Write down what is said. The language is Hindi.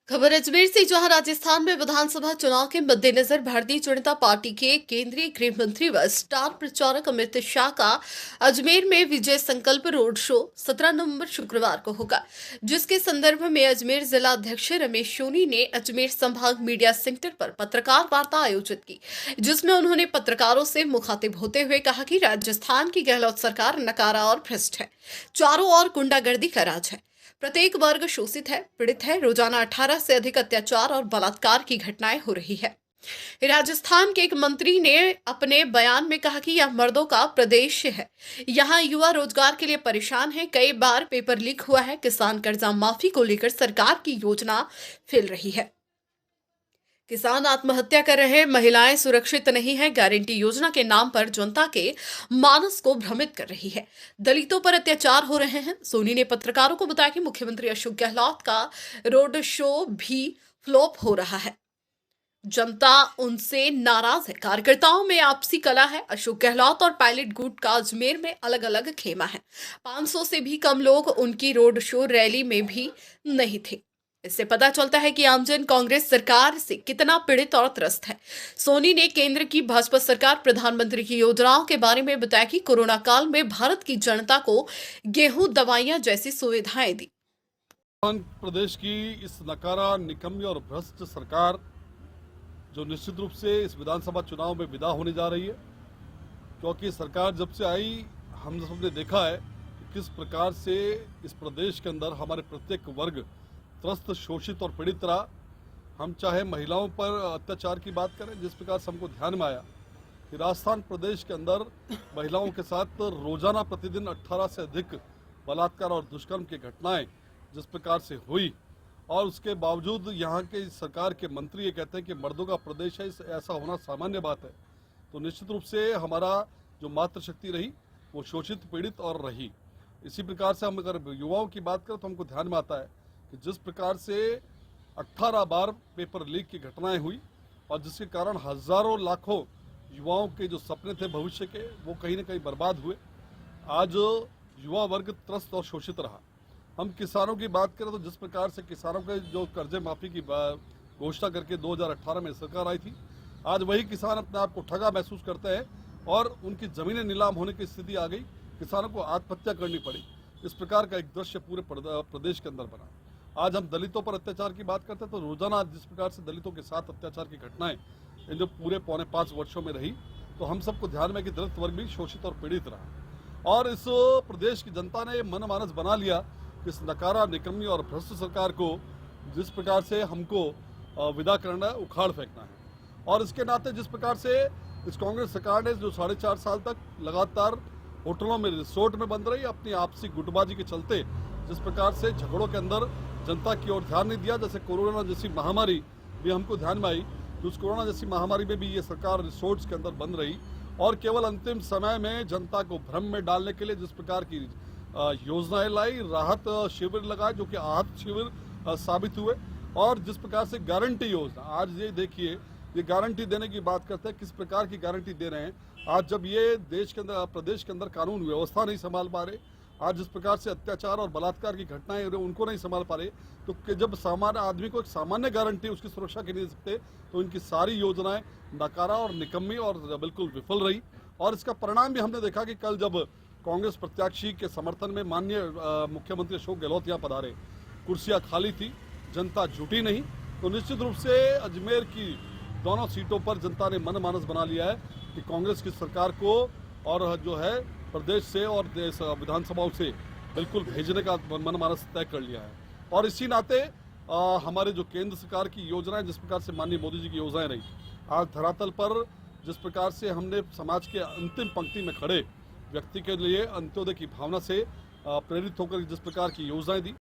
खबर अजमेर से, जहां राजस्थान में विधानसभा चुनाव के मद्देनजर भारतीय जनता पार्टी के केंद्रीय गृह मंत्री व स्टार प्रचारक अमित शाह का अजमेर में विजय संकल्प रोड शो 17 नवंबर शुक्रवार को होगा, जिसके संदर्भ में अजमेर जिला अध्यक्ष रमेश सोनी ने अजमेर संभाग मीडिया सेंटर पर पत्रकार वार्ता आयोजित की, जिसमें उन्होंने पत्रकारों से मुखातिब होते हुए कहा कि राजस्थान की गहलोत सरकार नकारा और भ्रष्ट है, चारों ओर गुंडागर्दी का राज है, प्रत्येक वर्ग शोषित है, पीड़ित है, रोजाना 18 से अधिक अत्याचार और बलात्कार की घटनाएं हो रही है। राजस्थान के एक मंत्री ने अपने बयान में कहा कि यह मर्दों का प्रदेश है, यहाँ युवा रोजगार के लिए परेशान है, कई बार पेपर लीक हुआ है, किसान कर्जा माफी को लेकर सरकार की योजना फैल रही है, किसान आत्महत्या कर रहे हैं, महिलाएं सुरक्षित नहीं है, गारंटी योजना के नाम पर जनता के मानस को भ्रमित कर रही है, दलितों पर अत्याचार हो रहे हैं। सोनी ने पत्रकारों को बताया कि मुख्यमंत्री अशोक गहलोत का रोड शो भी फ्लॉप हो रहा है, जनता उनसे नाराज है, कार्यकर्ताओं में आपसी कला है। अशोक गहलोत और पायलट गुट का अजमेर में अलग अलग खेमा है, 500 से भी कम लोग उनकी रोड शो रैली में भी नहीं थे। इससे पता चलता है कि आमजन कांग्रेस सरकार से कितना पीड़ित और त्रस्त है। सोनी ने केंद्र की भाजपा सरकार, प्रधानमंत्री की योजनाओं के बारे में बताया कि कोरोना काल में भारत की जनता को गेहूं, दवाइयां जैसी सुविधाएं दी। प्रदेश की इस नकारा, निकम्मी और भ्रष्ट सरकार जो निश्चित रूप से इस विधानसभा चुनाव में विदा होने जा रही है, क्योंकि सरकार जब से आई हम सबने देखा है कि किस प्रकार से इस प्रदेश के अंदर हमारे प्रत्येक वर्ग त्रस्त, शोषित और पीड़ित रहा। हम चाहे महिलाओं पर अत्याचार की बात करें, जिस प्रकार से हमको ध्यान में आया कि राजस्थान प्रदेश के अंदर महिलाओं के साथ रोजाना प्रतिदिन 18 से अधिक बलात्कार और दुष्कर्म की घटनाएं जिस प्रकार से हुई, और उसके बावजूद यहाँ के सरकार के मंत्री ये कहते हैं कि मर्दों का प्रदेश है, ऐसा होना सामान्य बात है। तो निश्चित रूप से हमारा जो मातृशक्ति रही वो शोषित, पीड़ित और रही। इसी प्रकार से हम अगर युवाओं की बात करें तो हमको ध्यान में आता है कि जिस प्रकार से 18 बार पेपर लीक की घटनाएं हुई और जिसके कारण हजारों लाखों युवाओं के जो सपने थे भविष्य के, वो कहीं न कहीं बर्बाद हुए। आज युवा वर्ग त्रस्त और शोषित रहा। हम किसानों की बात करें तो जिस प्रकार से किसानों के जो कर्जे माफी की घोषणा करके 2018 में सरकार आई थी, आज वही किसान अपने आप को ठगा महसूस करते हैं और उनकी जमीनें नीलाम होने की स्थिति आ गई, किसानों को आत्महत्या करनी पड़ी। इस प्रकार का एक दृश्य पूरे प्रदेश के अंदर बना। आज हम दलितों पर अत्याचार की बात करते हैं तो रोजाना जिस प्रकार से दलितों के साथ अत्याचार की घटनाएं इन जो पूरे 4.5 वर्षों में रही, तो हम सबको ध्यान में कि दलित वर्ग भी शोषित और पीड़ित रहा। और इस प्रदेश की जनता ने मनमानस बना लिया कि इस नकारा, निकम्मी और भ्रष्ट सरकार को जिस प्रकार से हमको विदा करना है, उखाड़ फेंकना है। और इसके नाते जिस प्रकार से इस कांग्रेस सरकार ने जो 4.5 साल तक लगातार होटलों में, रिसोर्ट में बंद रही, अपनी आपसी गुटबाजी के चलते जिस प्रकार से झगड़ों के अंदर जनता की ओर ध्यान नहीं दिया। जैसे कोरोना जैसी महामारी भी हमको ध्यान में आई, तो उस कोरोना जैसी महामारी में भी ये सरकार रिसोर्ट्स के अंदर बंद रही और केवल अंतिम समय में जनता को भ्रम में डालने के लिए जिस प्रकार की योजनाएं लाई, राहत शिविर लगाए जो कि आहत शिविर साबित हुए, और जिस प्रकार से गारंटी योजना, आज ये देखिए, ये गारंटी देने की बात करते हैं, किस प्रकार की गारंटी दे रहे हैं। आज जब ये देश के अंदर, प्रदेश के अंदर कानून व्यवस्था नहीं संभाल पा रहे, आज जिस प्रकार से अत्याचार और बलात्कार की घटनाएं उनको नहीं संभाल पा रहे, तो जब सामान्य आदमी को एक सामान्य गारंटी उसकी सुरक्षा की नहीं दे सकते, तो इनकी सारी योजनाएं नकारा और निकम्मी और बिल्कुल विफल रही। और इसका परिणाम भी हमने देखा कि कल जब कांग्रेस प्रत्याशी के समर्थन में माननीय मुख्यमंत्री अशोक गहलोत यहाँ पधारे, कुर्सियां खाली थी, जनता जुटी नहीं, तो निश्चित रूप से अजमेर की दोनों सीटों पर जनता ने मनमानस बना लिया है कि कांग्रेस की सरकार को और जो है प्रदेश से और देश विधानसभाओं से बिल्कुल भेजने का मनमानस तय कर लिया है। और इसी नाते हमारे जो केंद्र सरकार की योजनाएं, जिस प्रकार से माननीय मोदी जी की योजनाएं रही, आज धरातल पर जिस प्रकार से हमने समाज के अंतिम पंक्ति में खड़े व्यक्ति के लिए अंत्योदय की भावना से प्रेरित होकर जिस प्रकार की योजनाएं दी,